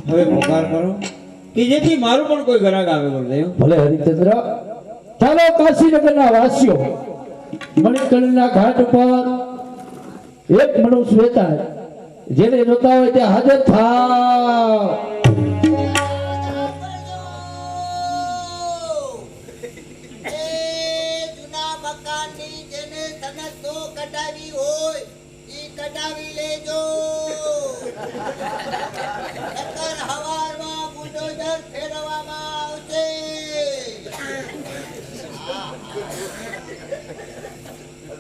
હવે પુકાર કરો કે જેથી મારું પણ કોઈ ગ્રાહક આવે ગુરુદેવ. ભલે હરિચંદ્ર. ચાલો કાશીનગરના વાસીઓ મણિકર્ણના ઘાટ પર એક મનુષ્ય રહેતા જેને જોતા હોય તે હાજર થાવ. જૂના મકાનની જેને તનસો કઢાવી હોય ઈ કઢાવી લેજો. નકર હવારમાં બુલડોઝર ફેરવવામાં આવશે.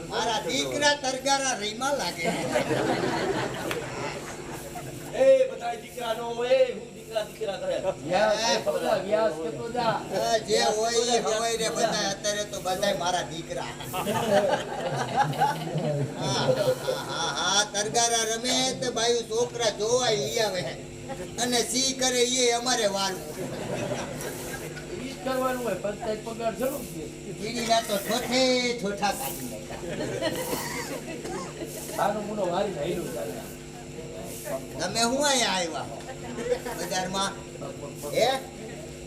મારા દીકરા તરગારા રહીમાં લાગે. એ બધા દીકરાનો એ હું દીકરા કરે વ્યાસ કેટલો જા જે હોય ઈ હવાઈ રે બધા. અત્યારે તો બધાય મારા દીકરા. હા તરગારા રમે તો બાયુ છોકરા જોવા લઈ આવે અને સી કરે એ અમારે વાળવું. ઈ કરવાનું હોય પંચાયત પગાર જરૂર છે કીડીના તો ઠોઠે ઠોઠા કાઢી નાખ્યા. આનો મુનો વારી હેલું ચાલે. તમે હું અહીંયા આવ્યા હો બજારમાં? હે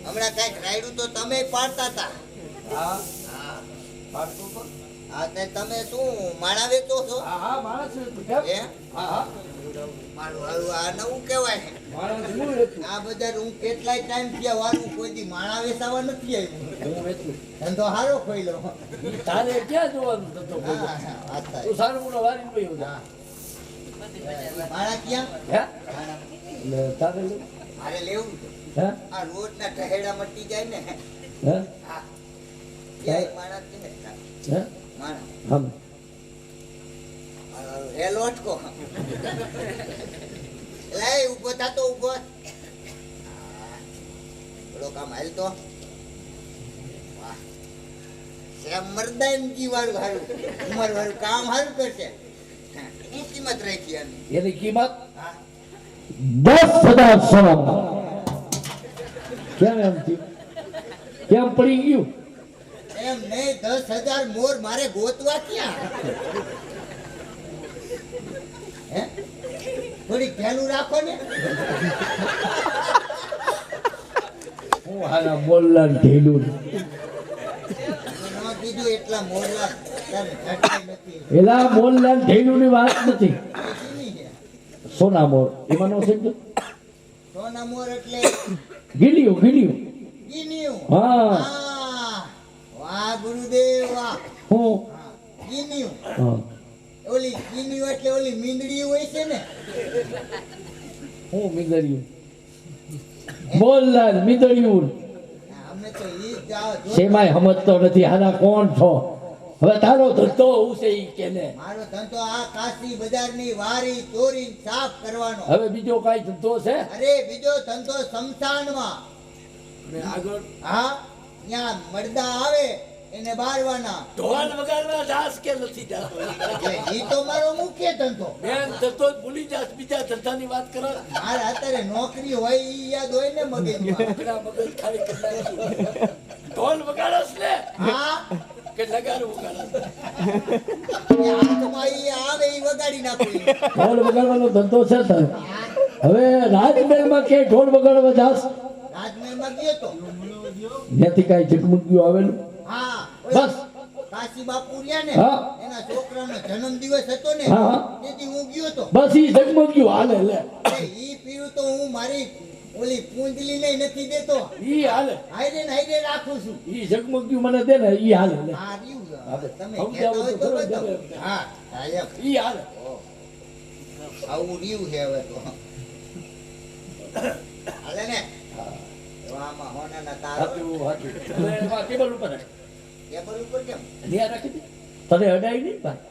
હમણાં કઈક રાયડું તો તમે પાડતા હતા. હા હા પાડતો તો હા તે તમે શું માળા વેચો છો? હા હા માણસ હતું કેમ હે હા હા મારું હારું આ નવું કહેવાય. માણસ હું હતું આ બજાર હું કેટલાય ટાઈમ થયા વાળું કોઈ દી માળા વેચાવા નથી આવ્યું. હું વેચું ધંધો હારો ખોઈલો. તારે ક્યાં જોવાનું થતો હા હા વાત તું થાય. સારું મુનો વારી ગયો જા માળા ક્યાં? હે લે તારે લે મારે લેવું છે. હે આ રોજના ટહેડા મટી જાય ને. હે હા ક્યાંય માળા છે ને હે માળા હમ એ લોટકો લઈ ઉભો થાતો ઉભો. થોડો કામ હાલ તો. વાહ સેમ મર્દાનગી વાળું હારું ઉમર વાળું કામ હારું કરશે. શું કિંમત રાખી આની? એની કિંમત હા 10,000 સોના. કેમ એમ થયું? કેમ પડી ગયું? એમ નહીં 10,000 મોર મારે ગોતવા ક્યાં? હે થોડી ખ્યાલું રાખો ને. હું હારા બોલલા ઢેલું. ન કીધું એટલા મોરલા તારે ઘટે નથી. એલા બોલલા ઢેલું ની વાત નથી. શીની છે? સોના મોર એમાં નો સમજો. સોના મોર એટલે ગીલિયું ગીલિયું. ગીનિયું. હા હા વાહ ગુરુદેવ વાહ. હું હા ગીનિયું. હા ઓલી ગીનિયું એટલે ઓલી મીંદડી હોય છે ને. હું મીંદડિયું બોલલા મીંદડિયું અમે તો ઈ જ જો સેમાય સમજતો નથી. હારા કોણ છો? હવે તારો ધંધો હું છે ઈ કે ને. મારો ધંધો આ કાશી બજારની વારી ચોરી સાફ કરવાનો. હવે બીજો કાઈ ધંધો છે? અરે બીજો ધંધો શમશાનમાં. અને આગળ હા ત્યાં મરદા આવે એને બારવાના. ઢોલ વગાડવા જાસ કે નથી જાસ એટલે ઈ તો મારો મુખ્ય ધંધો. બેન ધંધો જ ભૂલી જાસ બીજા ધંધાની વાત કરો મારે અત્યારે નોકરી હોય ઈ યાદ હોય ને મગજમાં. આપણા મગજ ખાલી કરી નાખ્યું. ઢોલ વગાડસ ને હા કે નગારું વગાડસ હાથમાં ઈ આવે ઈ વગાડી નાખું. ઢોલ વગાડવાનો ધંધો છે તારો? હવે રાજમહેલમાં કે ઢોલ વગાડવા જાસ? રાજમહેલમાં ગયો તો. ત્યાંથી કાંઈ ઝગમગ્યું આવેલું? હા બસ. કાશી બાપુ રહ્યા ને હા. એના છોકરાનો જન્મદિવસ હતો ને હા. તેથી હું ગયો તો. બસ ઈ ઝગમગ્યું હાલે લે. ઈ પીવું તો હું મારી ઓલી પૂંજલી ને નથી દેતો. ઈ હાલે. હાઈડે રાખું છું. ઈ ઝગમગ્યું મને દે ને ઈ હાલે લે. હા રહ્યું. તમે સમજાવું કહેતા હોય તો તો ખરું બતાવો. જ. હા હા એમ. ઈ હાલે. આવું રહ્યું છે હવે તો. હાલે ને આમાં હોનાના તારો હાચું હાચું. હવે એમાં ટેબલ ઉપર રાખ. ટેબલ ઉપર કેમ? ત્યાં રાખી દે. તને અડાય નહીં ભાઈ.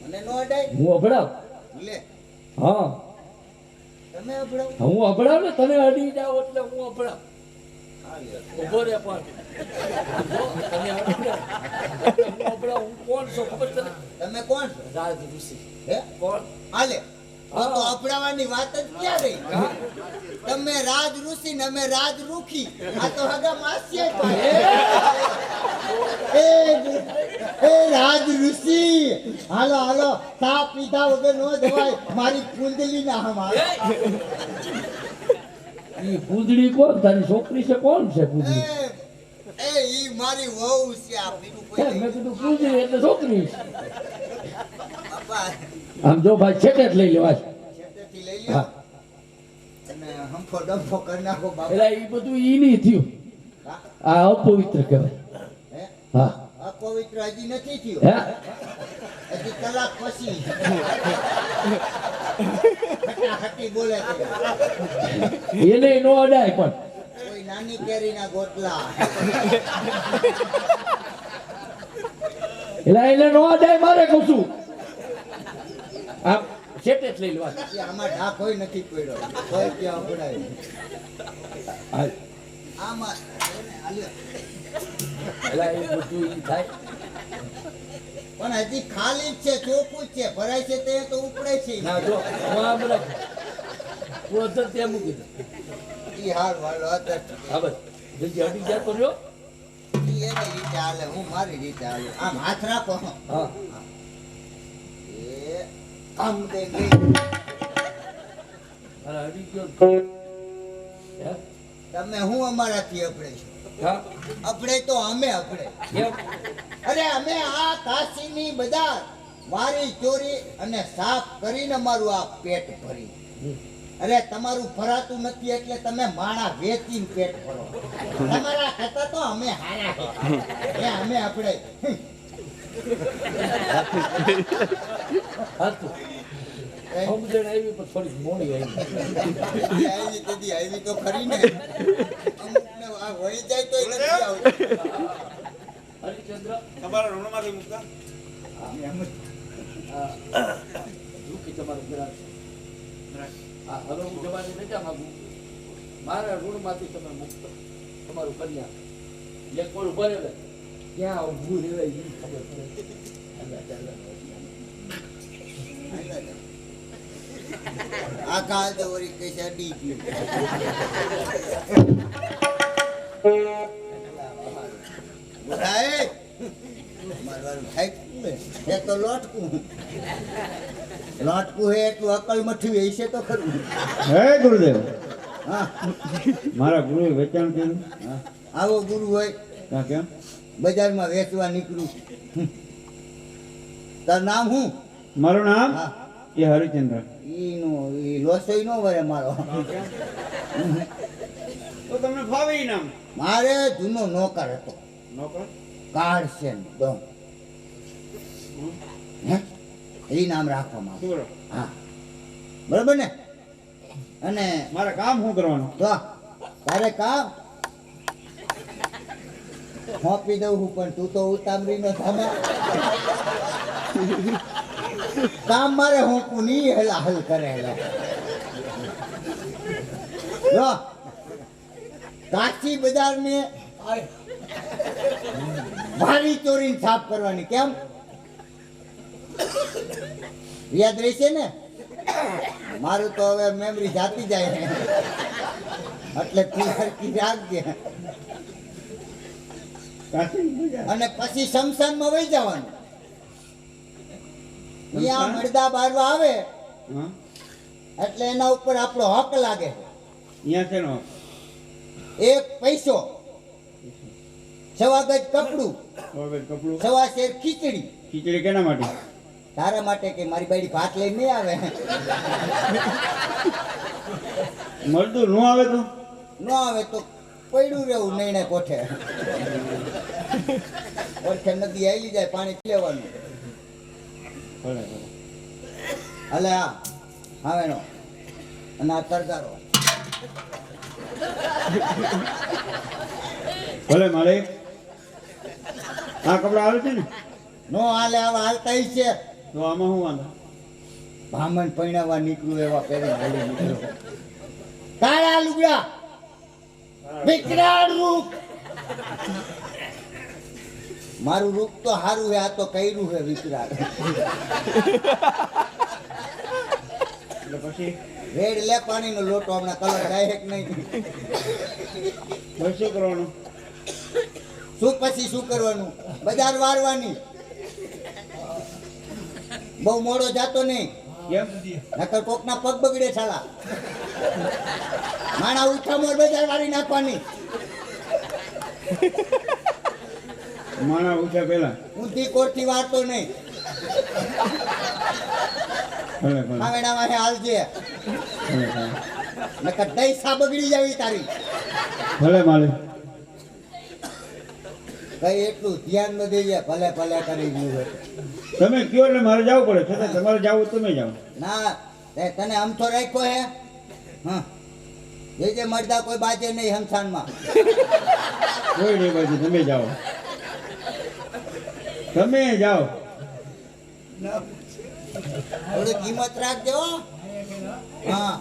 મને નો અડાય. હું અભડાવ. લે હા તમે અભડાવ. હું અભડાવ ને તને અડી જાવ એટલે હું અભડાવ. હા લે. ઉભો રે પણ. જો, તને અડી જાય. હું અભડાવ. હું કોણ છું ખબર તને? તમે કોણ છો? રાજ ઋષિ. હે કોણ? હાલે તો અભડાવાની વાત જ ક્યાં રહી? તમે રાજ ઋષિ ને અમે રાજ રૂખી. આ તો હગા માસીએ એ રાજ ઋષિ હાલો હાલો ચા પીધા વગર નો જવાય. મારી કુંડલી ના હમ ઈ પૂજડી કોણ તારી છોકરી છે કોણ છે પૂજડી ઈ મારી વહુ છે આ બીજું કોઈ મેં નહીં. કીધું પૂજડી એટલે છોકરી બાપા આમ જો ભાઈ છેટે જ લઈ લેવાય છેટેથી લઈ હા લ્યો અને હંફો ડંફો કરી નાખો બાપા. એટલે ઈ બધું ઈ નહીં થયું હા? આ અપવિત્ર કહેવાય હે? હા અપવિત્ર હજી નથી થયું. હે હજી કલાક પછી ખટાખટી બોલે છે. એને નો અડાય પણ કોઈ નાની કેરીના ગોટલા. એટલે એને નો અડાય મારે કહું છું આમ છેટે જ લઈ લેવાય એ આમાં ઢાક હોય નથી પડ્યો કોઈ ત્યાં પડાય હા. આમાં હાલ્યો. એટલે એ બધું ઈ થાય પણ હજી ખાલી જ છે ચોખ્ખું જ છે ભરાય છે તે તો ઉપડે છે ના જો હું આ બધા પ્રોસેસ ત્યાં મૂકી દઉં ઈ હાર વાળો હતો હા બસ જલ્દી હટી જાય તો રહ્યો ઈ એની રીતે હાલે હું મારી રીતે હાલે આમ હાથ રાખો હા એ કામ દે ગઈ અને હટી ગયો હે? તમે હું અમારાથી અપડે છો હા અપડે તો અમે અપડે કેમ અરે અમે આ કાશીની બધા મારી ચોરી અને સાફ કરીને અમારું આ પેટ ભરી અરે તમારું ભરાતું નથી એટલે તમે માણા વેચીને પેટ ભરો તમારા કરતા તો અમે હારા છે અમે આપણે હતું સમજણ આવી પણ થોડીક મોડી આવી આવી કદી આવી તો ખરી ને અમુકને આ વળી જાય તો નથી આવતું હરિચંદ્ર તમારા ઋણમાંથી મુકતા એમ જ. દુઃખી તમારું ગ્રાહક છે હા હવે હું જવાની રજા માંગુ મારા ઋણમાંથી તમે મુક્ત તમારું કલ્યાણ એક કોણ ભરેલે ક્યાં ઊભું રહેવાય એ ખબર પડે અલ્લાહ તાલા. આ કાલ તો વળી કઈ છે અડી ગયું બુઢાએ મારવાનું થાય જ ને. એ તો લોટકું હે એટલું અકલ મઠ્યું એ છે તો ખરું હે ગુરુદેવ હા મારા ગુરુએ વેચાણ કર્યું હા. આવો ગુરુ હોય ત્યાં કેમ બજારમાં વેચવા નીકળું તાર નામ શું મારું નામ હા એ હરિચંદ્ર ઈ લોસોઈ નો વરે મારો તો તમને ફાવે ઈ નામ મારે જૂનો નોકર હતો નોકર કાળ છે દમ હે એ નામ રાખવામાં આવે. શું હા બરોબર ને અને મારે કામ શું કરવાનું તો તારે કામ સોંપી દઉં છું પણ તું તો ઉતામરી નો થામે કામ મારે હોંપું નહીં હેલા હલ કરે હેલા જો કાચી બજાર ને ભારી ચોરી સાફ કરવાની કેમ યાદ રહેશે ને મારું તો હવે મેમરી જાતી જાય ને એટલે તું સરખી રાખજે કાશી બજાર. અને પછી શમશાનમાં વહી જવાનું ત્યાં મરદા બારવા આવે હા એટલે એના ઉપર આપણો હક લાગે અહીંયા છે નો એક પૈસો સવા ગજ કપડું કપડું સવા શેર ખીચડી ખીચડી કેના માટે તારા માટે કે મારી બાઈડી ભાત લઈને નહીં આવે મળતું ન આવે તો ન આવે તો પડ્યું રહેવું નહીં કોઠે કોઠે નદી આવી જાય પાણી પી લેવાનું ભલે ભલે હાલે હા હવે નો અને આ તરગારો ભલે મારે આ કપડા આવે છે ને નો હાલે આવા હાલતા ય છે તો આમાં શું વાંધો બ્રાહ્મણ પૈણાવા નીકળ્યું એવા પહેરી હાલી નીકળ્યો કાળા લુગડા વિકરાળ રૂપ મારું રૂપ તો સારું હે આ તો કર્યું હે વિકરાળ એટલે પછી રેડ લે પાણીનો લોટો હમણાં કલર ડાયરેક્ટ નહીં હવે શું કરવાનું શું પછી શું કરવાનું બજાર વારવાની બહુ મોડો જાતો નહીં કેમ નકર કોકના પગ બગડે સાલા માણા ઉઠા મોર બજાર વાળી નાખવાની. માણા ઉઠ્યા પેલા ઊંધી કોરથી વારતો નહીં. ભલે ભલે માવેડા વાહે હાલજે. ભલે ભલે નકર દઈસા બગડી જાવી તારી. ભલે માલિક. કઈ એટલું ધ્યાન ન દેજે. ભલે ભલે કરી ગયું હોય. તમે કયો એટલે મારે જવું પડે છતાં તમારે જાવું તમે જાઓ. ના તને અમથો રાખ્યો હે. હા જે મરદા કોઈ બાજે નહીં હમસાનમાં. કોઈ નહીં બાજુ તમે જાઓ. તમે જાઓ. થોડી કિંમત રાખજો હો. હા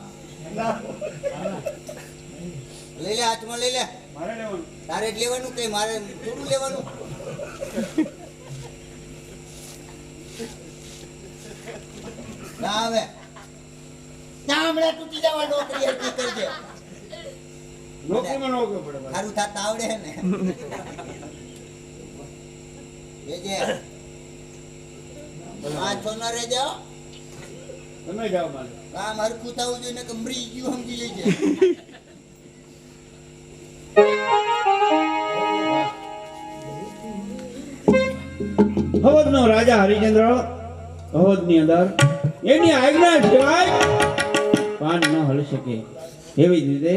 લઈ લે હાથમાં લઈ લે. મારે લેવાનું. તારે જ લેવાનું કે મારે થોડું લેવાનું. ના હવે ત્યાં હમણાં તૂટી જવા નોકરી હરકી કરજે. નોકરીમાં નોકરી પડે મારે. સારું થતા આવડે હે ને. જે આ છો ન રહેજે હો. તમે જાઓ માલિક. કામ હરખું થવું જોઈએ ને કે મરી ગયું સમજી લેજે. હવદનો રાજા હરિચંદ્ર હવદની અંદર એની આજ્ઞા સિવાય પાન ન હલી શકે. એવી જ રીતે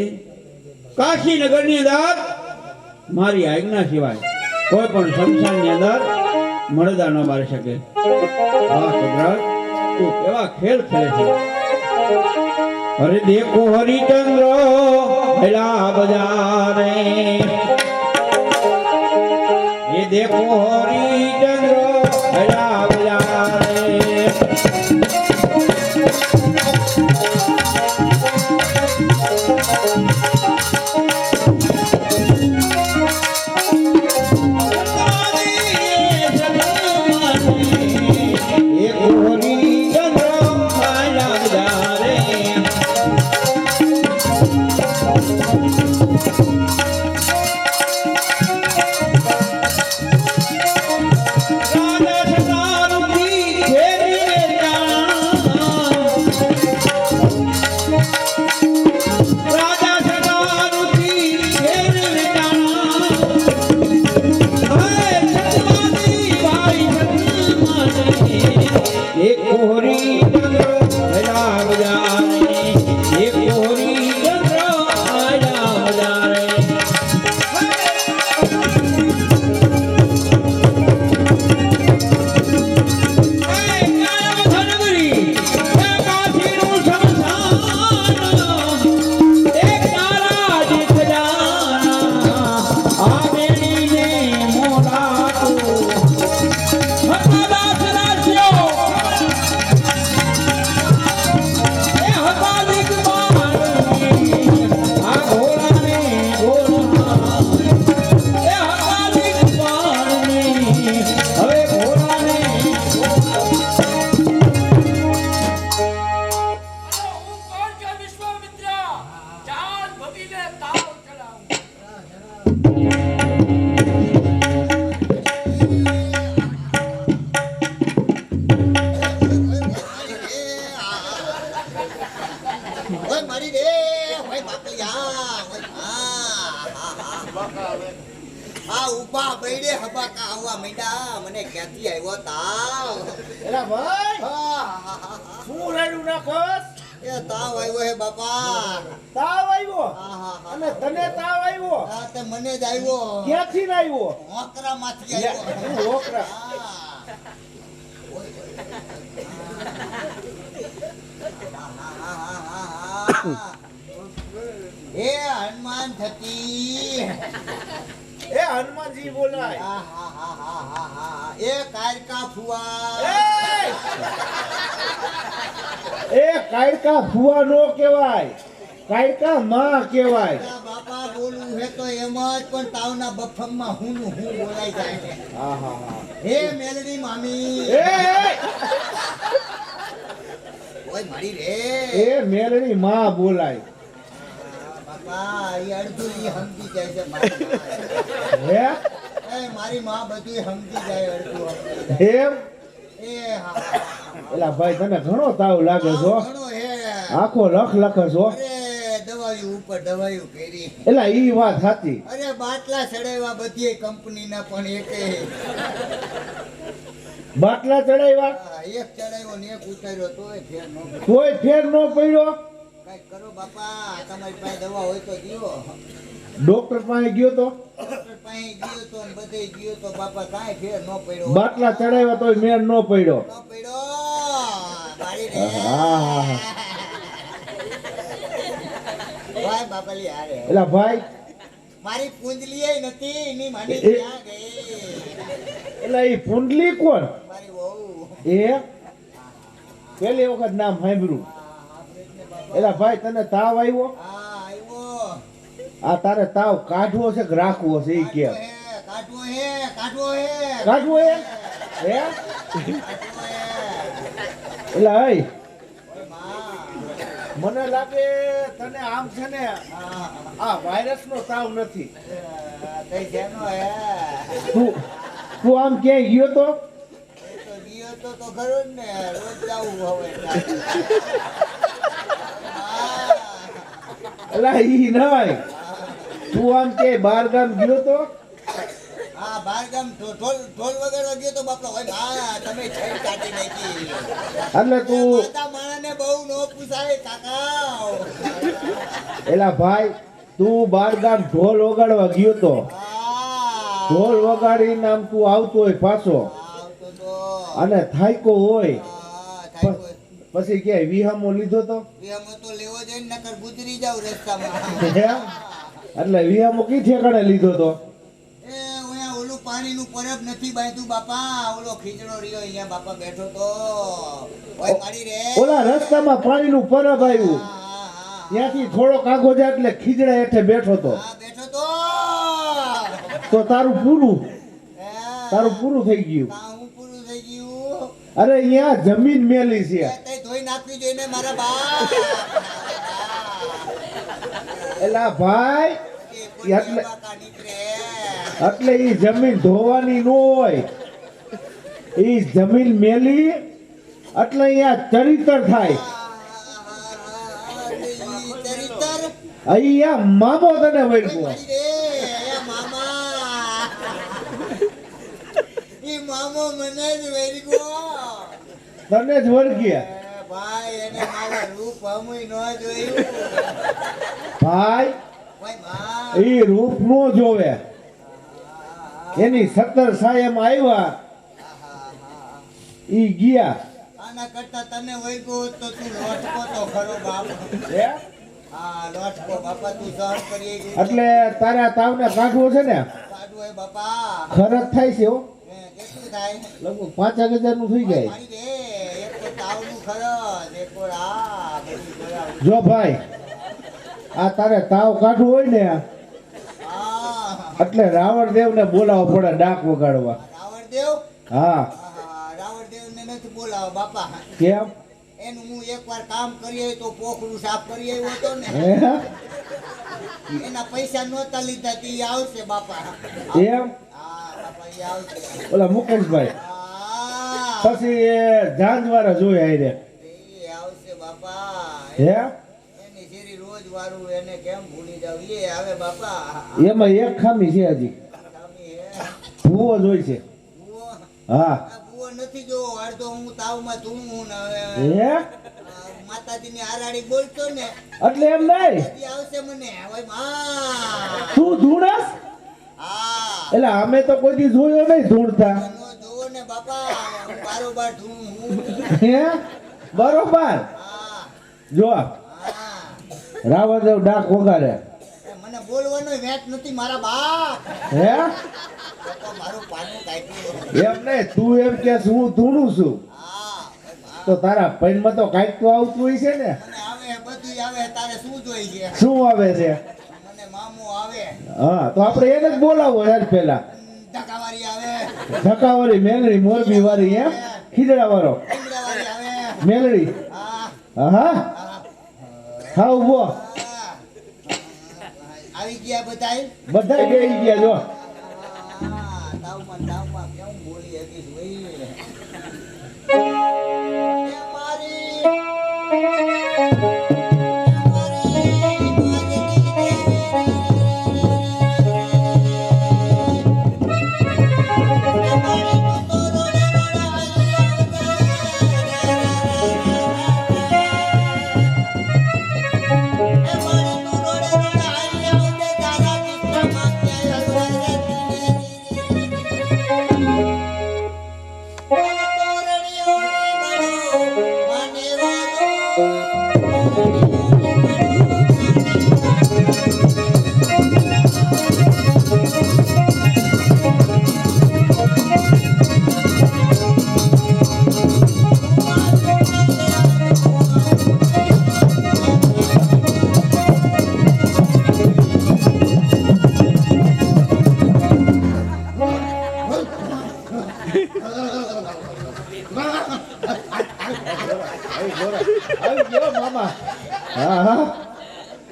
કાશીનગરની અંદર મારી આજ્ઞા સિવાય કોઈ પણ શમશાનની અંદર મળદા ન મારી શકે. વાહ કુદરત, તું કેવા ખેલ ખેલે છે. અરે દેખો હરિચંદ્ર ભલા બજારે, ये देखो हरिचंद्र भला बजारे. આ ઉભા બૈડે હબાકા આવવા માંડ્યા. મને ક્યાંથી આવ્યો તાવ? એલા ભાઈ હા, શું રેડું નાખોસ? એ તાવ આવ્યો હે બાપા. તાવ આવ્યો હા. અને તને તાવ આવ્યો હા તે મને જ આવ્યો. ક્યાંથી ને આવ્યો? હોકરામાંથી આવ્યો. શું હોકરા? હા. એ હનુમાન થકી. એ હનુમાનજી બોલાય. એ કાયકા ફુવા. એ કાયકા ફુવા નો કહેવાય, કાયકા માં કહેવાય. બાપા બોલું હે તો એમ જ, પણ તાવના બફમમાં હું બોલાઈ જાય છે. હે મેલડી મામી. ઓય મારી રે. એ મેલડી માં બોલાય. બાપા એ અડધું ઈ સમજી જાય છે મારી માં. હે એ મારી માં બધું સમજી જાય અડધું સમજી જાય. એમ? એ એલા ભાઈ તને ઘણો તાવ લાગે છો, ઘણો હે. આખો લખ લખે છો. અરે દવાયું ઉપર દવાયું કરી. એટલે ઈ વાત સાચી. અરે બાટલા ચડાવ્યા બધી કંપનીના પણ એકે બાટલા ચડાવ્યા એક ચડાવ્યો ને એક ઉતાર્યો તોય ફેર ન પડ્યો. કોઈ ફેર ન પડ્યો. કાંઈક કરો બાપા, તમારી પાસે દવા હોય તો દ્યો. ડોક્ટર પાસે ગયો તો ડોક્ટર પાસે ગયો તો ને બધે ગયો તો બાપા કાંઈ ફેર ન પડ્યો. બાટલા ચડાવ્યા તોય મેળ ન પડ્યો. ન પડ્યો. મારી રે. હા. ભાઈ બાપાલી હારે. એટલે ભાઈ મારી પૂંજલીએ નથી એની માની એ- ક્યાં ગઈ? એટલે ઈ પુંડલી કોણ? મારી વહુ. એ પેલી વખત નામ સાંભળ્યું. એટલે ભાઈ તને તાવ આવ્યો? હા આવ્યો. આ તારે તાવ કાઢવો છે કે રાખવો છે ઈ કે કાઢવો હે, કાઢવો હે. કાઢવો હે? હે કાઢવો હે. એટલે હઈ ઓય માં. મને લાગે તને આમ છે ને હા, આ વાયરસ નો તાવ નથી. કઈ જેનો હે? તું તું આમ ક્યાંય ગયો તો? એ તો ગયો તો ખરો જ ને, રોજ જાવું હવે. એટલે ઈ નહીં, તું આમ ક્યાંય બાર ગામ ગયો તો? હા, બાર ગામ ઢોલ વગાડવા ગયો તો બાપા. હોય માં, તમે છેડ કાઢી નાખી. એટલે તું માતા માણાને બહુ નો પૂછાય કાકા. એલા ભાઈ તું બાર ગામ ઢોલ વગાડવા ગયો તો. હા. ઢોલ વગાડીને આમ તું આવતો હોય પાછો આવતો તો. અને થાયકો હોય હા, થાય કોઈ. પછી ક્યાંય વિહામો લીધો તો? વિહામો તો લેવો જોઈએ ને, નકર ગુજરી જાવ રસ્તામાં. હે? એટલે વિહામો કી ઠેકાણે લીધો તો? એ ઓયા ઓલું પાણીનું પરબ નથી બાંધ્યું બાપા. ઓલો ખીચડો રહ્યો અહીંયા બાપા બેઠો તો. ઓય મારી રે. ઓલા રસ્તામાં પાણીનું પરબ આવ્યું, હા, હા, હા. ત્યાંથી થોડોક આગો જાય એટલે ખીજડા હેઠે બેઠો તો. હા, બેઠો તો. તો તારું પૂરું હે. પૂરું થઈ ગયું. કાં હું પૂરું થઈ ગયું. અરે અહીંયા જમીન મેલી છે. એ તઈ ધોઈ નાખવી જોઈએ ને મારા બા. એલા ભાઈ એ કોઈ એટલે- બાકા નીકળે. એટલે ઈ જમીન ધોવાની ન હોય, ઈ જમીન મેલી એટલે અહીંયા ચરિત્ર થાય. ચરિત્ર. અહીંયા મામો તને વળગો. ઈ મામો મને જ વેરગો. તને જ વળગ્યા. ભાઈ એને મારા રૂપ હમુય ન જોયું. ભાઈ ભાઈ માં. ઈ રૂપ નો જોવે, એની 17 સાયમાં આવ્યા ઈ ગયા. આના કરતા તને વૈગો હોત તો તું લોટકો તો ખરો બાપ. હે? હા, લોટકો બાપા તું સહન કરી ગયું. એટલે તારા તાવને કાઢવો છે ને, સાડું હે બાપા. ખરચ થાય છે હો. હે, કેટલું થાય? લગભગ 5,000 નું થઈ જાય. મારી રે, એક તો તાવનું ખરચ, એક તો આ બધું કરાવું. જો ભાઈ આ તારે તાવ કાઢવું હોય ને હા, એટલે રાવણદેવ ને બોલાવવો પડે ડાક વગાડવા. રાવણદેવ. હા. હા, રાવણદેવને નથી બોલાવો બાપા. કેમ? એનું હું એકવાર કામ કરી આવ્યો તો પોખરું સાફ કરી આવ્યો હતો ને, હે? એના પૈસા નહોતા લીધા તે ઈ આવશે બાપા. એમ? હા બાપા, ઈ આવશે. ઓલા મુકેશભાઈ હા, પછી એ જાંજવારા જોયા હારે. ઈ આવશે બાપા. હે? એની શેરી રોજ વારું એને કેમ ભૂલી જાવ? એ આવે બાપા. એમાં એક ખામી છે હજી, સ્વામી હે. ભૂવો જોઈ છે. ભૂવો? હા. આ ભૂવો નથી જોવો. અડધો હું તાવમાં ધૂણું ને હવે હે? માતાજીની આરાડી બોલતો ને એટલે એમ નહીં, ઈ આવશે મને. ઓય માં. તું ધૂણસ? હા, એટલે અમે તો કોઈ દી જોયો નહીં ધૂણતા. નો જોવો ને બાપા. હું બારોબાર ધૂણું હું. હે? બરોબર. હા, જો હા. રાવણદેવ ડાક વગાડે. એ મને બોલવાનો વેટ નથી મારા બાપ. હે? તો મારું પાનું કાઢ્યું. એમ નહીં, તું એમ કે હું ધૂણું છું હા, તો તારા પૈનમાં તો કાંઈક તો આવતું હોય છે ને. મને આવે બધું આવે. તારે શું જોઈ છે? શું આવે છે? મને મામો આવે. હા, તો આપણે એને જ બોલાવો યાર પેલા. ધકાવારી આવે. ધકાવાળી મેલડી મોરબી વાળી એમ ખીજડા વાળો ઈંગડાવાળી આવે. મેલડી. હા, હા હા. હા ઉભો. હા. આવી ગયા બધાય. બધા ગઈ ગયા જો. હા, તાવમાં કેમ બોલી હતી ભાઈ. એ મારી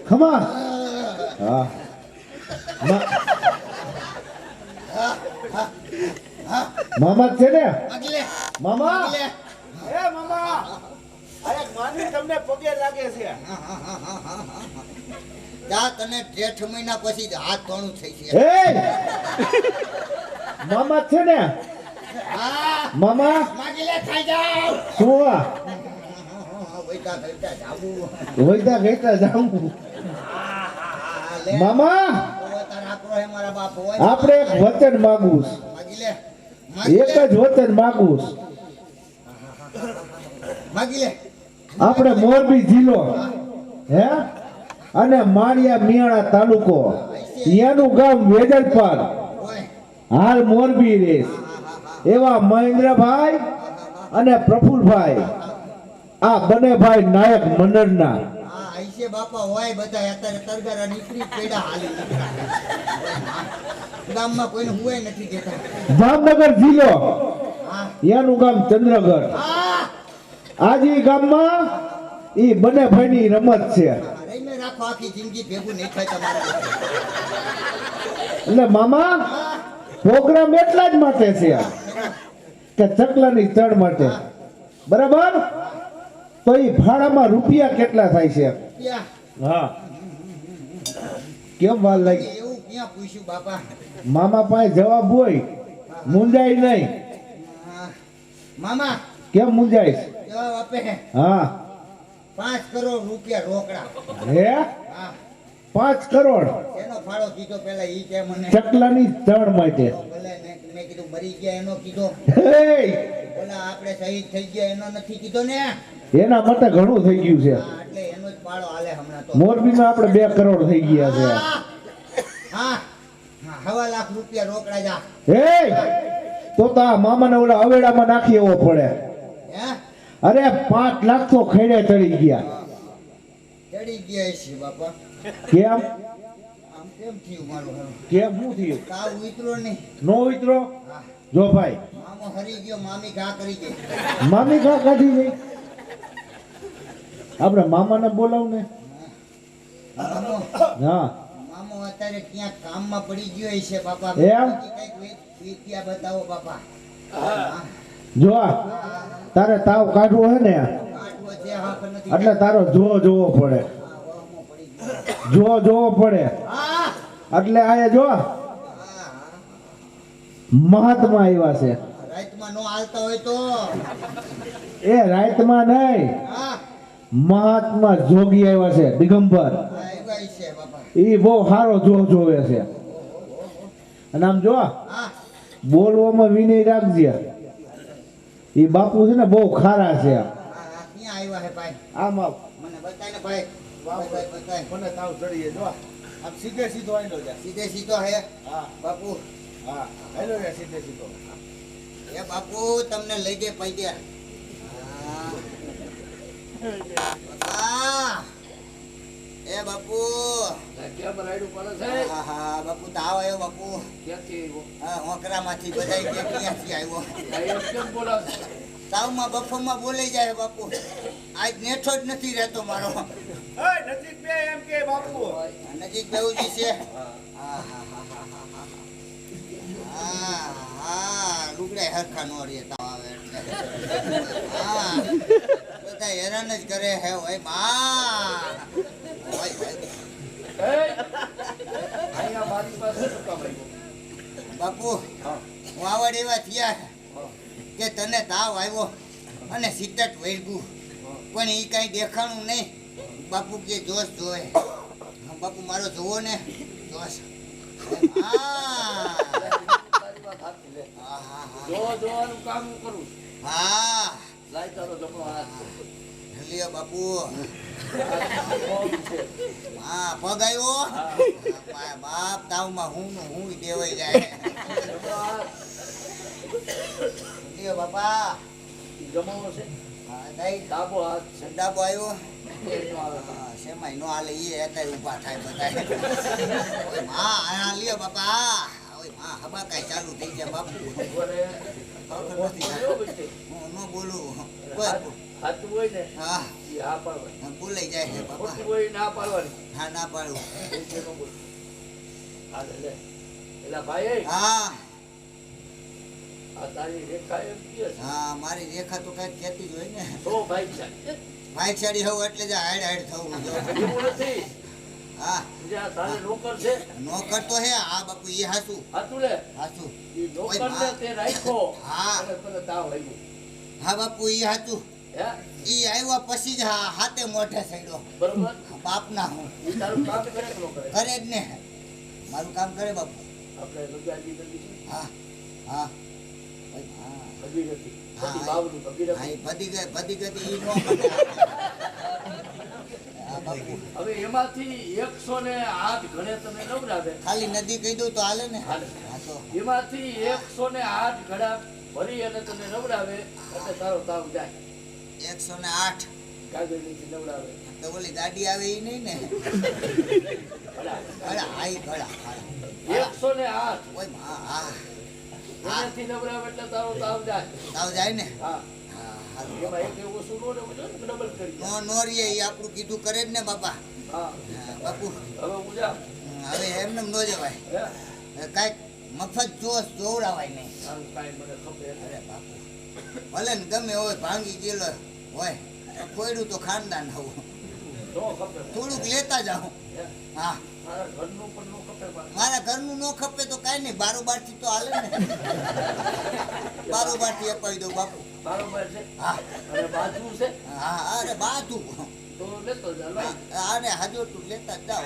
ખમા હા મામા જ છે ને આગલે મામા આગલે એ મામા અરે માની તમને પગે લાગે છે જા તને 8 મહિના પછી જ હાથ ધોણું થઈ છે એ મામા જ છે ને હા મામા માગીલે ખાઈ જાવ શું આ? વૈતા વૈતા જાવું વૈદા ગઈતા જાઉં લે મામા તારા આકરો હે મારા બાપ હોય આપણે એક વચન માંગવું છે. માગીલે એક જ વચન માંગવું છે. માગીલે આપણે મોરબી જિલ્લો હે અને માળિયા મિયાણા તાલુકો એનું ગામ વેજલપાડ ઓય હાલ મોરબી રેસ એવા મહેન્દ્રભાઈ અને પ્રફુલભાઈ આ બંને ભાઈ નાયક મંડળના હા આઈસે બાપા હોય બધા અત્યારે તરગારા નીકળી પેડા હાલી નીકળ્યા ગામમાં કોઈને હુંય નથી દેતા જામનગર જિલ્લો હા એનું ગામ ચંદ્રગઢ હા આજે ગામમાં ઈ બંને ભાઈની રમત છે રહીને રાખો આખી જિંદગી ભેગું નહીં થાય તમારે એટલે મામા પ્રોગ્રામ એટલા જ માટે છે કે ચકલાની ચડ માટે બરાબર તો ઈ ભાડામાં રૂપિયા કેટલા થાય છે ત્યાં હા કેમ વાર લાગી એવું ક્યાં પૂછ્યું બાપા મામા પાસે જવાબ હોય મુંજાય નહીં હા. મામા કેમ મુંજાય જવાબ આપે હા 5 કરોડ રૂપિયા રોકડા હે હા 5 કરોડ એનો ફાળો કીધો પેલા ઈ કે મને ચકલાની ચડ માટે ભલે મેં કીધું મરી ગયા એનો કીધો હે ઓલા આપણે શહીદ થઈ ગયા એનો નથી કીધો ને એના માટે ઘણું થઈ ગયું છે હા એટલે એનો જ ફાળો હાલે હમણાં તો મોરબીમાં આપણે 2 કરોડ થઈ ગયા છે હા હા 1.5 લાખ રૂપિયા રોકડા જા હે તો આ મામાને ઓલા અવેડામાં નાખી એવો પડે હે અરે 5 લાખ તો ખેડે ચડી ગયા ચડી ગયા છે બાપા કેમ આમ કેમ થયું મારું કેમ શું થયું તાવ ઉતરો નહીં નો ઉતરો હા જો ભાઈ મામો હરી ગયો મામી ઘા કરી ગઈ મામી કા કાઢી ગઈ આપણે મામાને બોલાવ ને મામો હા મામો અત્યારે ક્યાંક કામમાં પડી ગયો છે બાપા એમ? કઈક વિદ્યા બતાવો બાપા જો આ, તારે તાવ કાઢવો હે ને કાઢવો છે હા પણ નથી એટલે તારો જોવો પડે વાહમાં પડી ગયો જોવો પડે હા એટલે આ જો હા મહાત્મા આવ્યા છે રાતમાં નો હાલતા હોય તો એ રાતમાં નહીં હા મહાત્મા જોગી આવ્યા છે દિગંબર આવ્યા છે બાપા ઈ બહુ સારો જોવે છે અને આમ જો હા બોલવામાં વિનય રાખજે ઈ બાપુ છે ને બહુ ખારા છે હા ક્યાં આવ્યા હે ભાઈ આમાં મને બતાય ને ભાઈ બતાય મને તાવ ચડીએ જો આમ સીધે સીધો આઈનો જા સીધે સીધો હે હા બાપુ હા આઈનો જા સીધે સીધો એ બાપુ તમને લઈ દે પાઈ દે બાપા એ બાપુ કેમ રાયડું પડે છે હા હા બાપુ તાવ આવ્યો બાપુ ક્યાંથી આવ્યો હા હોકરામાંથી બધાય કે ક્યાંથી આવ્યો આ કેમ બોલાશે તાવમાં બફમાં બોલાઈ જાય બાપુ આજ નેઠો જ નથી રહેતો મારો એ નજીક બે એમ કે બાપુ નજીક બેવુજી છે હા હા હા હા હા લુગડા હરખા નો રે તાવ આવે એટલે હા બધા હેરાન જ કરે હે ઓય બા ઓય અહીંયા મારી પાસે શું કામ આવ્યો બાપુ હા હું આવડ એવા થયા કે તને તાવ આવ્યો અને સિદ્ધટ વળગ્યું પણ એ કાંઈ દેખાણું નહીં બાપુ કે જોશ જોવે હા, બાપુ મારો જોવો ને જોશ હા તારી વાત સાચી લે હા હા જોવાનું કામ હું કરું છું. હા લાય તારો જમણો હાથ છે. લ્યો બાપુ પગ છે. હા પગ આવ્યો હા, બાપ તાવમાં હું દેવાઈ જાય જમણો હાથ લ્યો બાપા જમણો છે હા દઈ ડાબો હાથ છે ડાબો આવ્યો એનો આવે. હા, શેમાંય નો હાલે ઈ અત્યારે ઊભા થાય બધાય. ઓય માં, આ લ્યો બાપા. ઓય માં, હબાકાય ચાલુ થઈ ગયા બાપુ. બપોરે ખબર મોજ નથી પડ્યો પછી. હું ન બોલું. કોઈ સાચું હોય ને હા એ હા પાડવાની. હા, ભૂલાઈ જાય છે બાપા ખોટું હોય ના પાડવાની. હા ના પાડું એ છે નો બોલ. હાલે લે. એલા ભાઈ હા આ તારી રેખા એમ કહે છે. હા મારી રેખા તો કઈ કહેતી જ હોય ને તો ભાઈ છે. ભાઈચારી હોવ એટલે જ હાડ હાડ થવું જો. એવું નથી. હા જ્યાં તારે નોકર છે નોકર તો હે હા બાપુ એ હાસુ હાચું લે હાસુ એ નોકરને તે રાખ્યો હા. અને તને તાવ આવ્યો. હા બાપુ એ હાચું હે ઈ આવ્યા પછી જ હાથે મોઢે સડ્યો બરોબર. બાપના હું એ તારું કામ કરે કે ન કરે? કરે જ ને મારું કામ કરે બાપુ આપણે લગાડી દીધી છે. હા હા હા ભગીરથી. હા, બધી બાવની હા ભગીરથી. એ બધી ગતિ ઈ નો કરે. હા બાપુ હવે એમાંથી 108 ઘડે તને નવરાવે. ખાલી નદી કહી દઉં તો હાલે ને હાલે. હા તો એમાંથી 108 ઘડા ભરી અને તને નવરાવે એટલે તારો તાવ જાય. 108 કાગળની નવરાવે. તો ઓલી ગાડી આવે ઈ નહીં ને ભલા. ઘડા આઈ ઘડા 108 ઓય હા હા એનાથી નવરાવે એટલે તારો તાવ જાય. તાવ જાય ને હા હા હા એમાં એક એવું શું નો ડબલ કરી દે. નો રીએ ઈ આપણું કીધું કરે જ ને બાપા હા હા, બાપુ હવે હું જા. હવે એમને નો જવાય હે કાંઈક મફત જોશ જોવડાવાય નહીં તારું કાંઈ મને ખબર અરે બાપુ ભલે ને ગમે હોય ભાંગી ગયેલો હોય કોયડું તો ખાનદાન આવું નો ખબર. થોડુંક લેતા જાઉં હે? હા મારા ઘરનું પણ નો ખબર પાછું. મારા ઘરનું ન ખપે તો કાંઈ નહીં બારોબાર થી તો હાલે ને બારોબાર થી અપાવી દઉં બાપુ બારોબાર છે હા અને બાજુ છે હા અરે બાધું તો લેતો જા લો. અરે હાજોટું લેતા જ જાઓ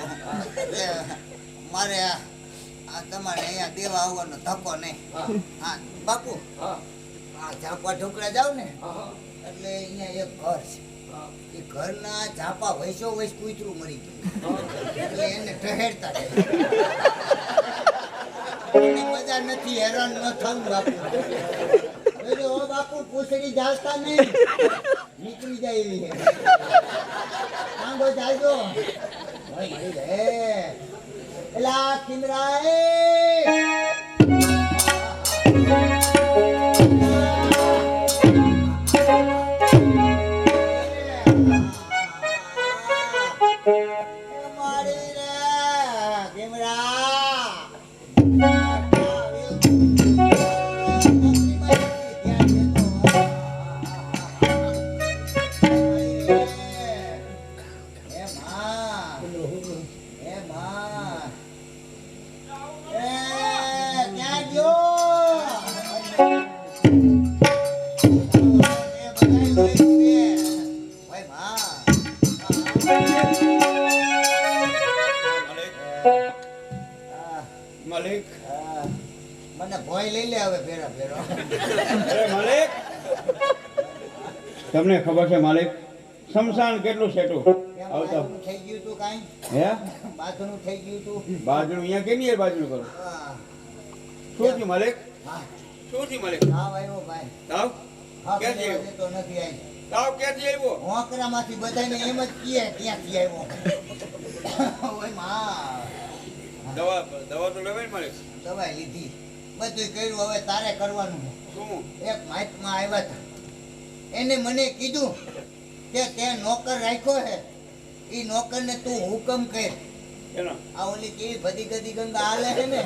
એટલે મારે આ તમારે અહીંયા દેવા આવવાનો ધક્કો નહીં હા હા બાપુ હા આ ઝાપા ઢોકળા જાવ ને હા એટલે અહીંયા એક ઘર છે હા એ ઘરના ઝાપા વૈસો વૈસ કૂતરું મરી ગયું હા. એટલે એને ઠહેરતા રહે. એની મજા નથી હેરાન ન થવું બાપુ જોજો હો બાપુ પૂછડી જાળતા નહીં નીકળી જાય એવી છે. માંગો જાજો ઓય મરી ગયે એલા કિંદરા એ મારી રે કિંદરા માલિક મને ભોય લઈ લે હવે ફેરા ફેરો અરે માલિક તમને ખબર છે માલિક શમશાન કેટલું સેટું કેમ આવતા બાથરૂમ થઈ ગયું તું કાંઈ હે બાથરૂમ થઈ ગયું તું બાજુ અહીંયા કેની એ બાજુ કરો હા શું થયું માલિક હા શું થયું માલિક તાવ આવ્યો ભાઈ તાવ હા ક્યાંથી પેલા તો નથી આવી તાવ ક્યાંથી આવ્યો હોંકરામાંથી બધાને એમ જ કહે ક્યાંથી આવ્યો ઓય માં દવા દવા તો લેવાય ને માલિક દવાઈ લીધી બધું કર્યું હવે તારે કરવાનું શું એક મહાત્મા આવ્યા હતા એને મને કીધું કે તે નોકર રાખ્યો હે ઈ નોકરને તું હુકમ કર એનો આ ઓલી કેવી ભદી ગદી ગંગા હાલે છે ને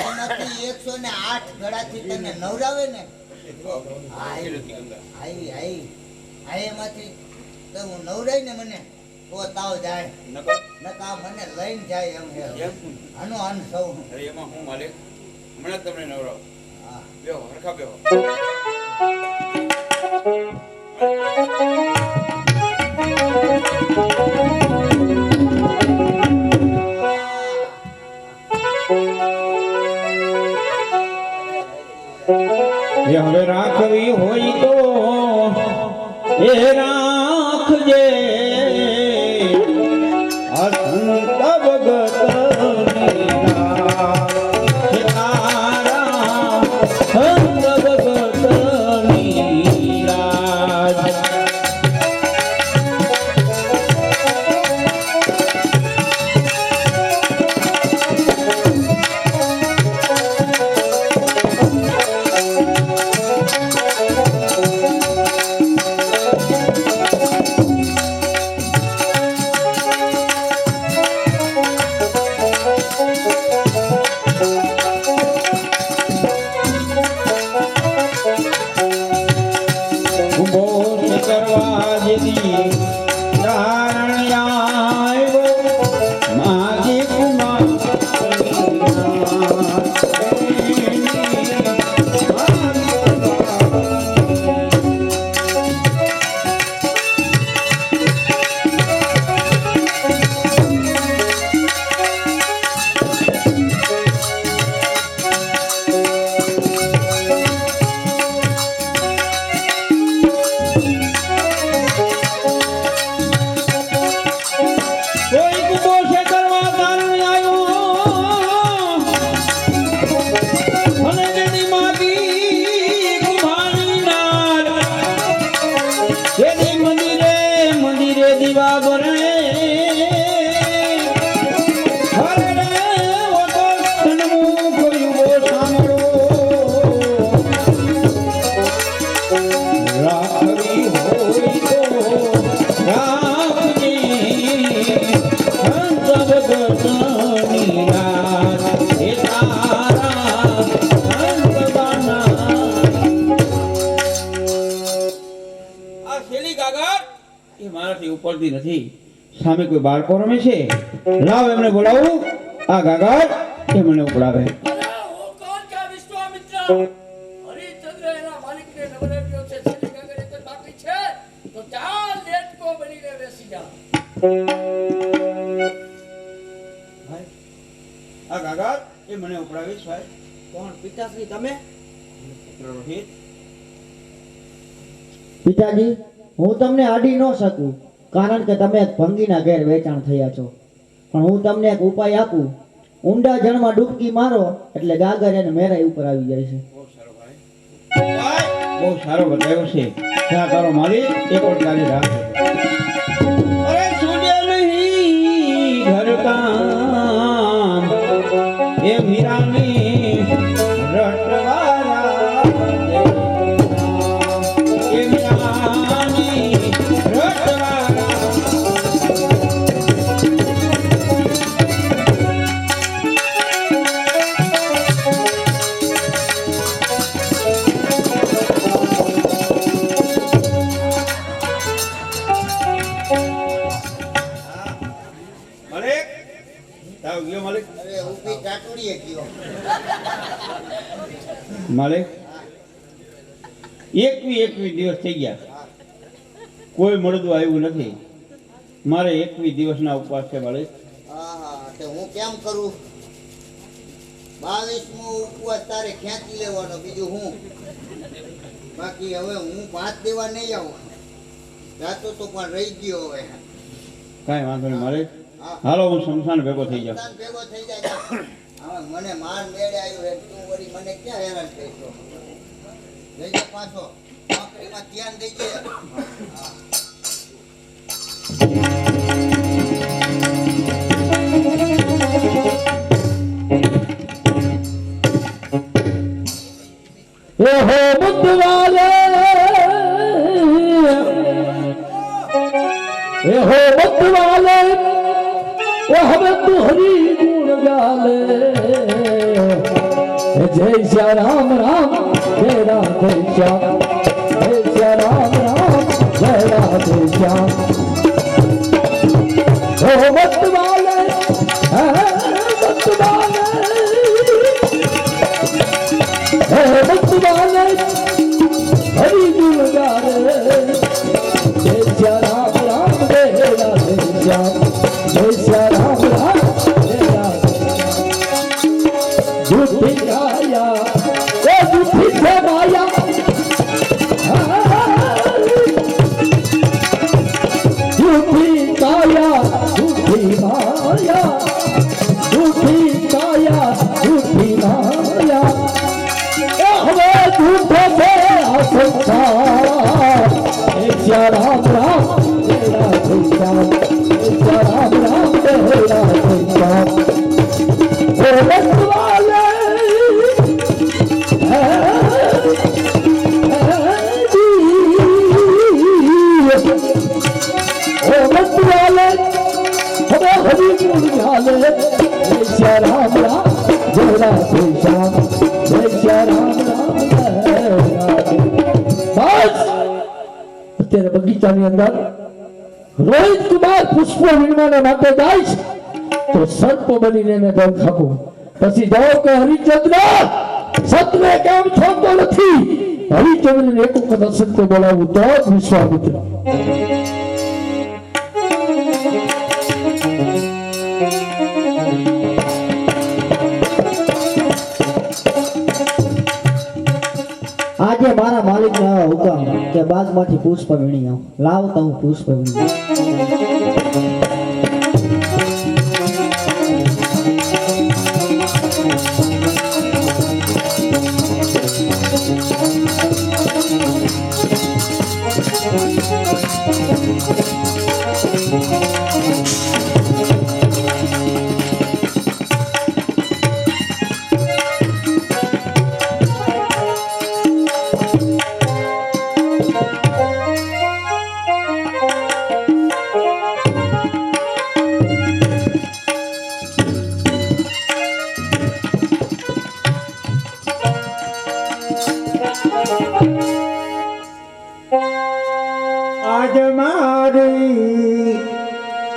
આમાંથી 108 ગળાથી તને નવરાવે ને આ એમાંથી તો હું નવરાય ને મને તો તાવ જાય નકર નકા મને લઈને જાય એમ છે એમ આનો અન સૌ અરે એમાં હું માલિક હમણાં જ તમને નવરાવ હા બેહો હરખા બેહો એ હવે રાખવી હોય તો એ રાખજે આ સંત ભગતની રાહ. હે તારા સંત ભગતની રાહ. સામે કોઈ બાળકો રમે છે. લાવ એમને બોલાવું. આ ગાગર એ મને ઉપડાવે. અરે હું કોણ કે વિશ્વામિત્ર હરિચંદ્ર એના માલિકને નવરે આપ્યો છે છેલ્લી ગાગર એક જ બાકી છે તો ચાલ લેટકો બનીને બેસી જા આ ગાગર એ મને ઉપડાવીશ ભાઈ. કોણ પિતાશ્રી તમે? પુત્ર રોહિત. પિતાજી, હું તમને આડી ન શકું કારણ કે તમે એક ભંગીના ઘેર વેચાણ થયા છો. પણ હું તમને એક ઉપાય આપું. ઊંડા જળમાં ડૂબકી મારો એટલે ગાગર એને મેરાઈ ઉપર આવી જાય છે. બહુ સારો ભાઈ. બહુ સારો બતાવ્યો છે. ત્યાં તારો માલિક એક ઓર તારી રાહ જોતો. અરે સુજે નહીં ઘર કામ એ મીરાની રટવારા એ મીરાની રટવારા. માલિક તાવ ગયો માલિક. અરે ઊભી ટાટુડીએ ગયો. માલિક એકવી દિવસ થઈ ગયા કોઈ મળદું આવ્યું નથી. મારે 21 દિવસના ઉપવાસ છે માલિક. હા તે હું કેમ કરું? 22મો ઉપવાસ તારે ખેંચી લેવાનો, બીજું હું. બાકી હવે હું ભાત દેવા નહીં આવું. જાતો તો પણ રહી ગયો હવે. કાંઈ વાંધો નહીં માલિક. હા. હાલો હું શમશાન ભેગો થઈ જાઉં. સંતાન ભેગો થઈ જાય. હવે મને માર મેળે આવ્યો હે, તું વળી મને ક્યાં હેરાન કરશો? લઈ જા પાછો. નોકરીમાં ધ્યાન દેજે. હા. એ હો મુદ્દવાલે એ હો મુદ્દવાલે એ હવે તું હરી ગુણ ગાલે જય શ્યા રામ રામ જય રાધે શ્યામ જય શ્યા રામ રામ જય રાધે શ્યામ હો મુદ્દવાલે મુદ્દવાલે मुक्तवाले हरि गुण गारे जय श्या राम राम जय राधे श्याम जय श्या राम राम जय राधे झूठी काया ओ झूठी से माया झूठी काया झूठी माया झूठी काया झूठी माया હવે झूठे से असंसार जय श्या राम राम जय राधे श्याम जय श्या राम राम जय राधे श्याम ओ बंधुवाले ओ बंधुवाले હવે હરી ગુણ ગાલે જય શ્યા રામ રામ જય રાધે શ્યામ જય શ્યા રામ રામ જય રાધે. બસ અત્યારે બગીચાની અંદર રોહિત કુમાર પુષ્પ વીણવાને માટે જાય છે તો સર્પ બનીને એને દમ ખાપું. પછી જાઓ કે હરિચંદ્ર સતને કેમ છોડતો નથી. હરિચંદ્રને એક વખત અસત્ય બોલાવું તો જ વિશ્વામિત્ર. આજે મારા માલિકને આવ્યો હુકમ કે બાગમાંથી પુષ્પ વીણી આવ. લાવતા હું પુષ્પ વીણી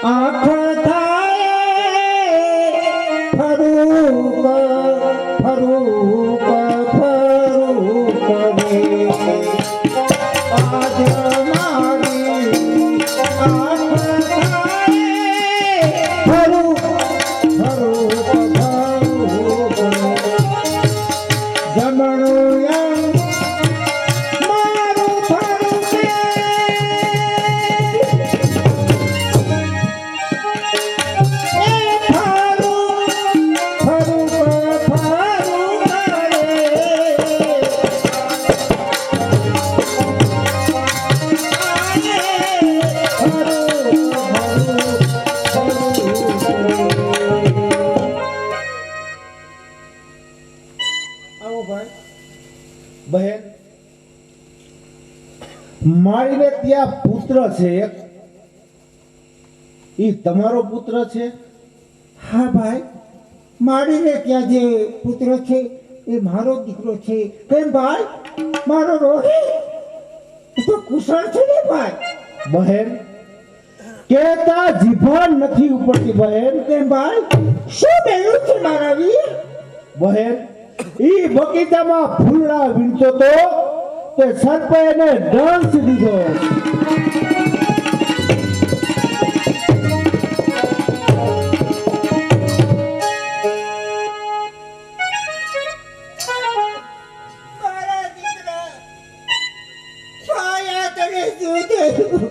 આંખ થાય ફરૂક ફરૂક ફરૂક રે આજ મારી આંખ થાય ફરૂક ફરૂક ફરૂક જમણું મારું ફરૂક બહેન મારી ને ત્યાં પુત્ર છે એક ઈ તમારો પુત્ર છે હા ભાઈ મારીને ત્યાં જે પુત્ર છે એ મારો દીકરો છે કેમ ભાઈ મારો રોહી એ તો કુશળ છે ને ભાઈ બહેન કેતા જીભાન નથી ઉપડતી બહેન કેમ ભાઈ શું બેલું છે મારા વીર બહેન ઈ બગીચામાં ફૂલડા વીણતો તો તે સર્પે એને ડાન્સ દીધો મારા દીકરા છાયા તને શું થયું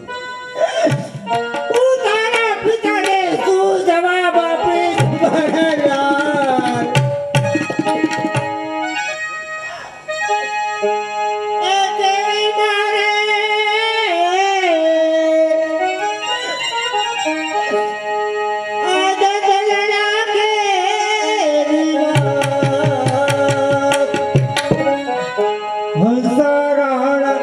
હું તારા પિતાને શું જવાબ આપીશ મારા લાલ એ કેવી મારે આદત લડા કેરી વાત હંસરાણા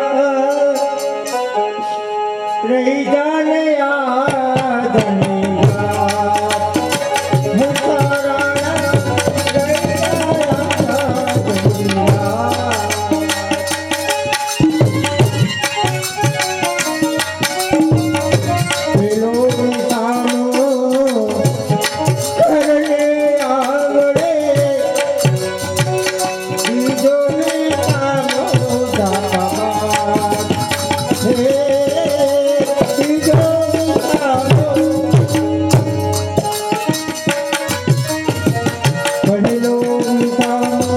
રહી જાને યાદની વાત હંસરાણા રહી જાને પેલો વિતાનો કરને આવડે બીજો વિતાનો દામાદ હે બીજો વિતાનો પહેલો વિતાનો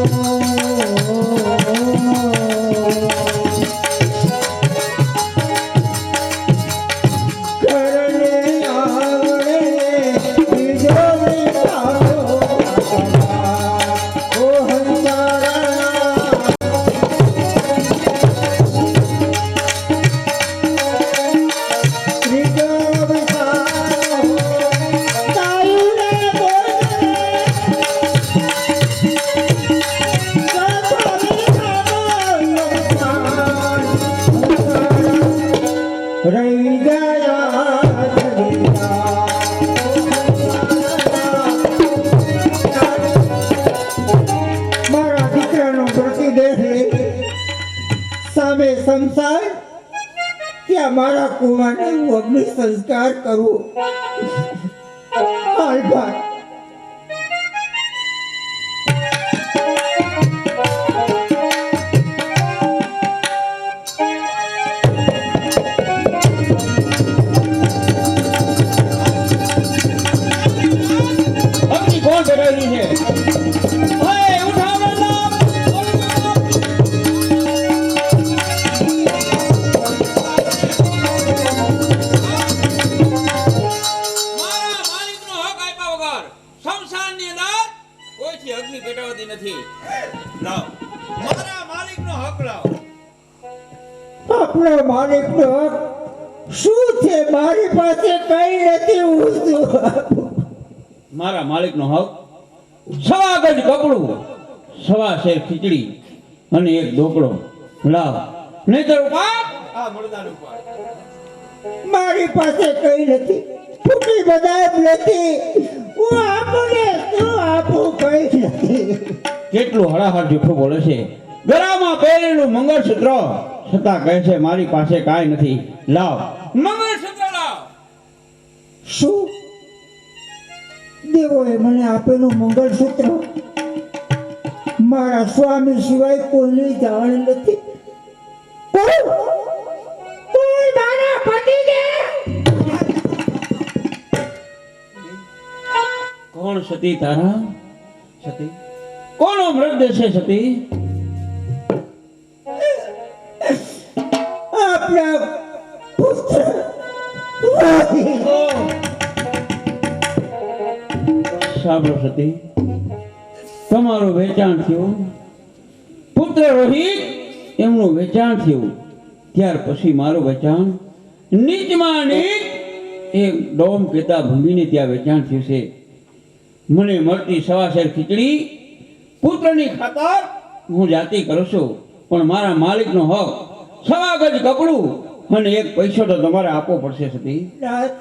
કરને આવડે બીજો વિતાનો ઓ હંસારા ત્રીજો વિતાનો તાયુને બોલે ચોથો વિતાનો રહી ગયા મારા દીકરાનો પ્રતિદેહ સામે સંસાર ત્યાં મારા કુવાને હું અગ્નિ સંસ્કાર કરું હાલ ભાઈ અગ્નિ કોણ ચડાવી છે ઓય ઉઠાવો નામ મારા માલિકનો હક આપ્યા વગર શમશાનની અંદર કોઈથી અગ્નિ પેટાવતી નથી. લાવ મારા માલિકનો હક લાવ. આપણો માલિકનો હક શું છે મારી પાસે કઈ નથી હું શું આપું? મારા માલિકનો હક સવા ગજ કપડું સવા શેર ખીચડી અને એક ઢોકળો લાવ નહીતર ઉપાડ આ મરદાન ઉપર મારી પાસે કઈ નથી ફૂટી બદામ નથી હું આપું ને શું આપું કઈ નથી કેટલું હળાહળ જૂઠું બોલે છે ગળામાં પહેરેલું મંગળસૂત્ર છતાં કહે છે મારી પાસે કાંઈ નથી લાવ મંગળસૂત્ર લાવ. શું દેવોએ મને આપેલું મંગળસૂત્ર મારા સ્વામી સિવાય કોઈને જાણ નથી. કોઈ મારા પતિને કોણ સતી તારા? સતી કોનો મૃતદેહ છે સતી? આપણા પુત્ર સાંભળો સતી, તમારું વેચાણ થયું, પુત્ર રોહિત એમનું વેચાણ થયું, ત્યાર પછી મારું વેચાણ નીચમાં નીચ એ ડોમ કેતા ભંગીને ત્યાં વેચાણ થયું છે. મને મળતી સવાશેર ખીચડી પુત્રની ખાતર હું જાતિ કરું છું, પણ મારા માલિકનો હક સવા ગજ કપડું અને એક પૈસો તો તમારે આપવો પડશે સતી. નાથ,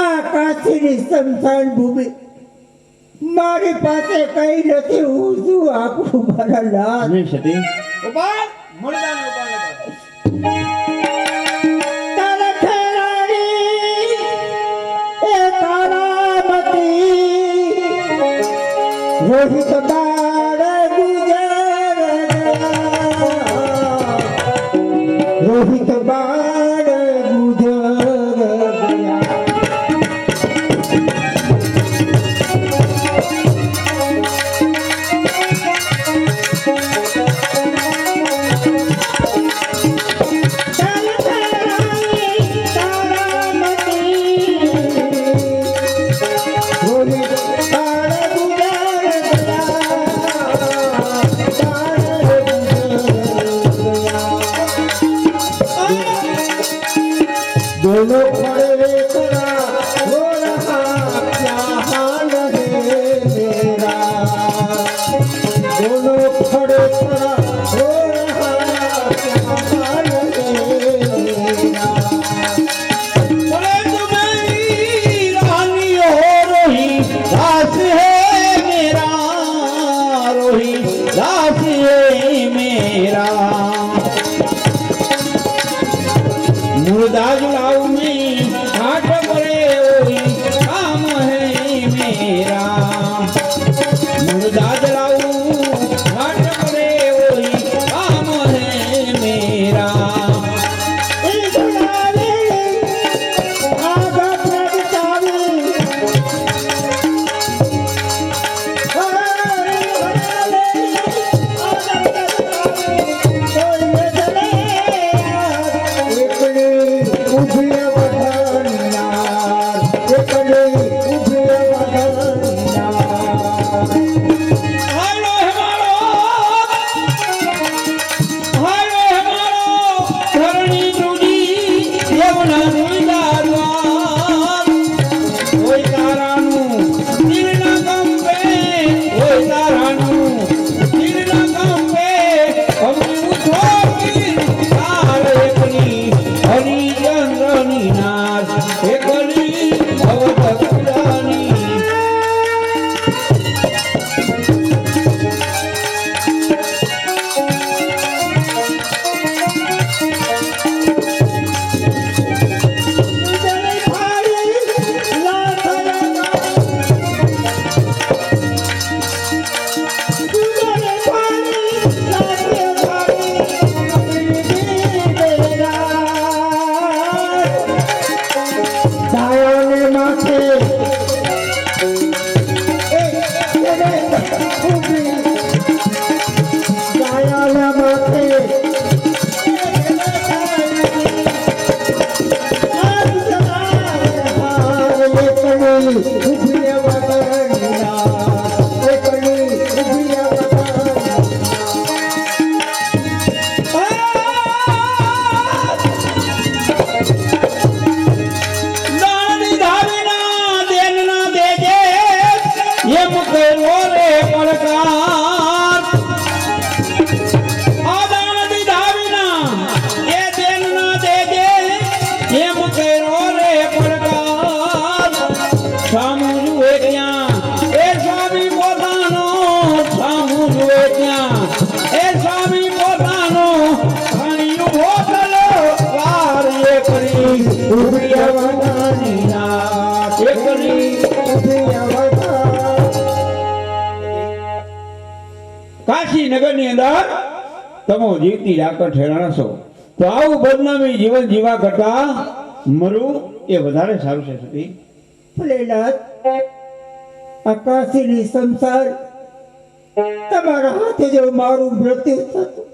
આ કાશીની સ્મશાન ભૂમિ મારી પાસે કઈ નથી. હું શું આપું મારા નાથ? નહીં સતી, ઉપાડ મળદાને ઉપાડ. તારા ખેરાડી એ તારામતી રોહિત બાળ ગુજર ગયા. રોહિત બાળ ગુજર ગયા. दोनों खड़े करा हो रहा क्या हाल है मेरा. दोनों खड़े करा हो रहा क्या हाल है मेरा. बोले तुम्हें रानी हो रोही दास है मेरा, रोही दास है मेरा. मुर्दा जुलाऊ में घाट परे वही काम है मेरा. मुर्दा जलाऊ घाट परे वही काम है मेरा. आगा प्रगटावे હાલો હેમાળો, હાલો હેમાળો, ધરણી ધ્રુજી યમુના ધ્રુજા દ્વાર. ઓય તારાનું દિલના કંપે, ઓય તારાનું દિલના કંપે, અમની ઉઠોકી તાર એકની હરિચંદ્રની નાર, એકલી અવધ કુડાની. દાણી ધાવીના દેનના દેજે એમ કર્યો રે પડકાર. આ દાણી ધાવીના એ દેનના દેજે એમ કર્યો રે પડકાર. સામું એકની કાશીનગરની અંદર તમે જીવતી રાકટ હેરાણા છો તો આવું બદનામી જીવન જીવા કરતા મરવું એ વધારે સારું છે સતી. ભોલેનાથ, આ કાશીની સંસાર તમારા હાથે જો મારું મૃત્યુ થતું,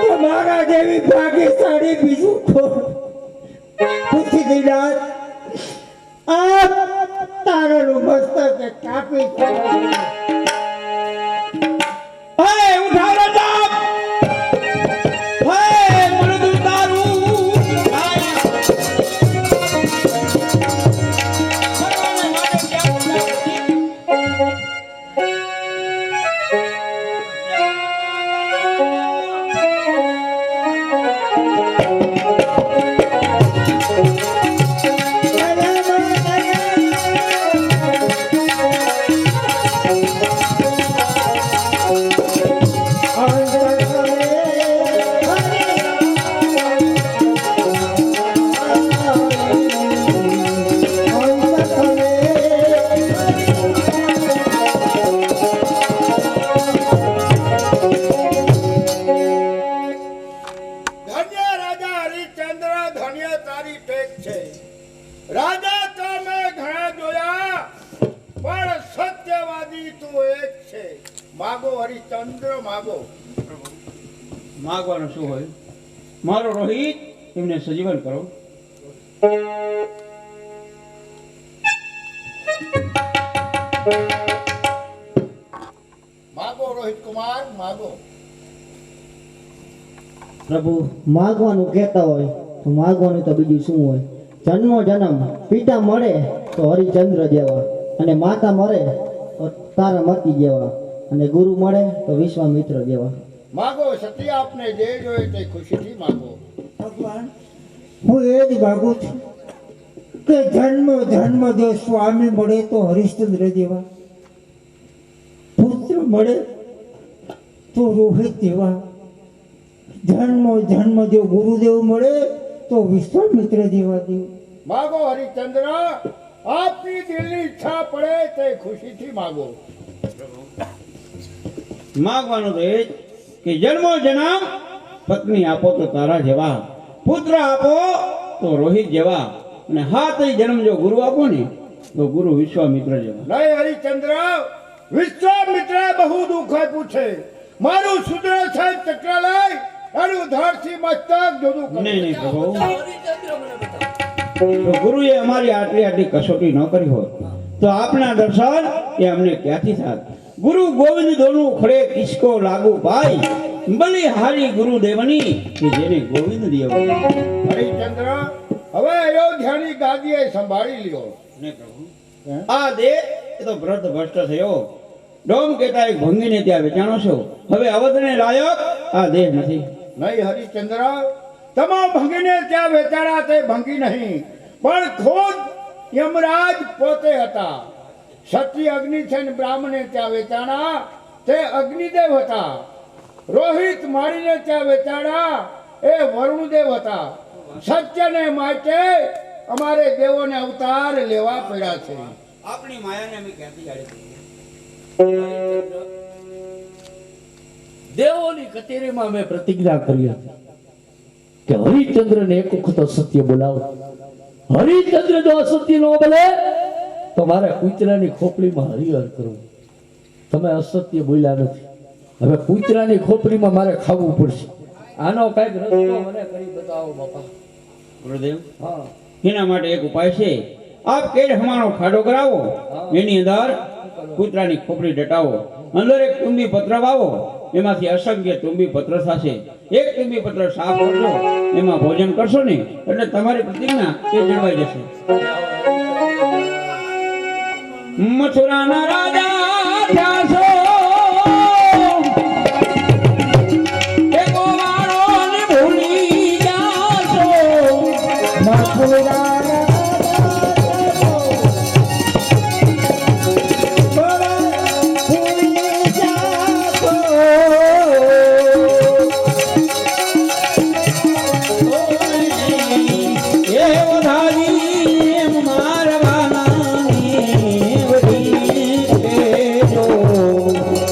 તમારા જેવી ભાગ્યશાળી બીજું કોણ? પૃથ્વીનાથ, આ તારાનું મસ્તક કાપી હે ઉઠાવ રાજા હે મૃદુ તારું મરવાને માટે ક્યાં બોલાવે? ધન્ય રાજા હરિશ્ચંદ્ર, ધન્ય તારી ટેક છે. રાજા તો મેં ઘણા જોયા, પણ સત્યવાદી તું એક છે. માગો હરિશ્ચંદ્ર, માગો. માગવાનું શું હોય? મારો રોહિત એમને સજીવન કરો. માગો રોહિત કુમાર, માગો. પ્રભુ, માગવાનું કહેતા હોય તો માગવાનું તો બીજું શું હોય? જન્મો જન્મ પિતા મળે તો હરિચંદ્ર જેવા, અને માતા મળે તો તારામતી જેવા, અને ગુરુ મળે તો વિશ્વામિત્ર જેવા. માગો સતી, આપને જે જોઈએ તે ખુશીથી માગો. ભગવાન, હું એ જ માગું છું કે જન્મ જો સ્વામી મળે તો હરિશ્ચંદ્ર જેવા, પુત્ર મળે તો રોહિત જેવા, જન્મ જો ગુરુદેવ મળે તો વિશ્વામિત્ર જેવા દેવ. માગો હરિશ્ચંદ્ર, આપની દિલની ઈચ્છા પડે તે ખુશીથી માગો. માગવાનું તો એ જ કે જન્મો જન્મ પત્ની આપો તો તારા જેવા, પુત્ર આપો તો રોહિત જેવા, અને હાથે જન્મ જો ગુરુ આપો ને તો ગુરુ વિશ્વામિત્ર જેવા. નહીં હરિશ્ચંદ્ર, વિશ્વામિત્ર બહુ દુઃખ પૂછે. મારું સુદર્શન ચક્ર લઈ એનું ધરથી મસ્તક જોડું કરે. નહીં નહીં પ્રભુ, હરિશ્ચંદ્ર મને બતાવો. તો ગુરુએ અમારી આટલી કસોટી ન કરી હોત તો આપના દર્શન એ અમને ક્યાંથી થાત? ગુરુ ગોવિંદ દોનું ખડે કિસકો લાગુ ભાઈ, બલી હારી ગુરુદેવની કે જેને ગોવિંદ દેવ. હરિશ્ચંદ્ર, હવે અયોધ્યાની ગાદીએ સંભાળી લ્યો. આ દેહ એ તો ભ્રષ્ટ ભ્રષ્ટ થયો. ડોમ કેતા એક ભંગીને ત્યાં વેચાણો છો. હવે અવધને લાયક આ દેહ નથી. નહીં હરિશ્ચંદ્ર, તમામ ભંગીને ત્યાં વેચાણા તે ભંગી નહીં, પણ ખુદ યમરાજ પોતે હતા. સતી અગ્નિ છે ને બ્રાહ્મણે ત્યાં વેચાણા તે અગ્નિદેવ હતા. રોહિત મારીને ત્યાં વેચાણા એ વરુણદેવ હતા. સત્યને માટે અમારે દેવોને અવતાર લેવા પડ્યા છે. આપણી માયાને અમે ક્યાંથી જાણી? દેવોની કચેરીમાં મેં પ્રતિજ્ઞા કરી હતી કે હરિચંદ્રને એક વખત અસત્ય બોલાવો. હરિચંદ્ર જો અસત્ય ન બોલે તો મારે કૂતરાની ખોપડીમાં હરિહર કરવું. તમે અસત્ય બોલ્યા નથી, હવે કૂતરાની ખોપડીમાં મારે ખાવું પડશે. આનો કઈક રસ્તો મને કરી બતાવો બાપા. ગુરુદેવ, હા, એના માટે એક ઉપાય છે. આપ કેડ હમાનો ખાડો કરાવો, એની અંદર કૂતરાની ખોપડી ડટાવો, અંદર એક તુંબી પત્ર વાવો, એમાંથી અસંખ્ય તુંબી પત્ર થશે. એક તુંબી પત્ર સાફ કરજો, એમાં ભોજન કરશો ને એટલે તમારી પ્રતિજ્ઞા એ જળવાઈ જશે. મથુરાના રાજા થયા છો, એ ગોવાળોને ભૂલી જાશો. એ વધારી એમ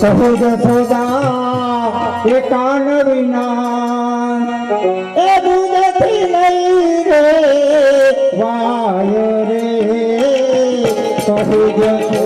કહે જશોદા એ કાન વિના એ દૂધથી નહીં રે વાય રે કહે જશોદા